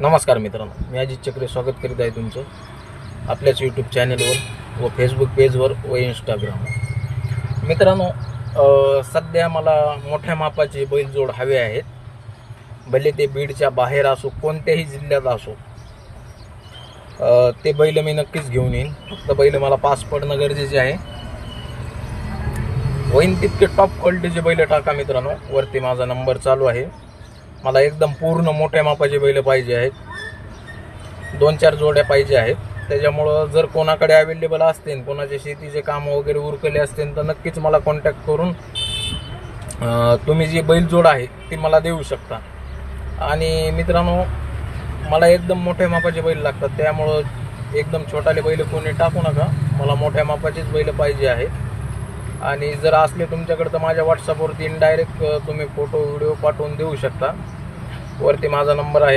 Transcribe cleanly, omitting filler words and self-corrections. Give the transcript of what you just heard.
नमस्कार मित्रांनो, मी अजित चक्रे स्वागत करीत आहे तुमचं आपल्याच यूट्यूब चॅनलवर व फेसबुक पेजवर व इंस्टाग्रामवर. मित्रांनो, सध्या मला मोठ्या मापाचे बैलजोड हवे आहेत. भले ते बीडच्या बाहेर असो, कोणत्याही जिल्ह्यात असो, ते बैल मी नक्कीच घेऊन येईन. फक्त बैल मला पास पडणं गरजेचे आहे. होईन तितके टॉप क्वालिटीचे बैल टाका मित्रांनो. वरती माझा नंबर चालू आहे. मला एकदम पूर्ण मोठ्या मापाचे बैल पाहिजे आहेत. 2-4 जोड्या पाहिजे आहेत. त्याच्यामुळं जर कोणाकडे अवेलेबल असतील, कोणाचे शेतीचे काम वगैरे उरकले असतील, तर नक्कीच मला कॉन्टॅक्ट करून तुम्ही जी बैलजोड आहे ती मला देऊ शकता. आणि मित्रांनो, मला एकदम मोठ्या मापाचे बैल लागतात, त्यामुळं एकदम छोटाले बैल कोणी टाकू नका. मला मोठ्या मापाचेच बैल पाहिजे आहेत. आणि जर असले तुमच्याकडे तर माझ्या व्हॉट्सअपवरती इनडायरेक्ट तुम्ही फोटो व्हिडिओ पाठवून देऊ शकता. वरती माझा नंबर आहे.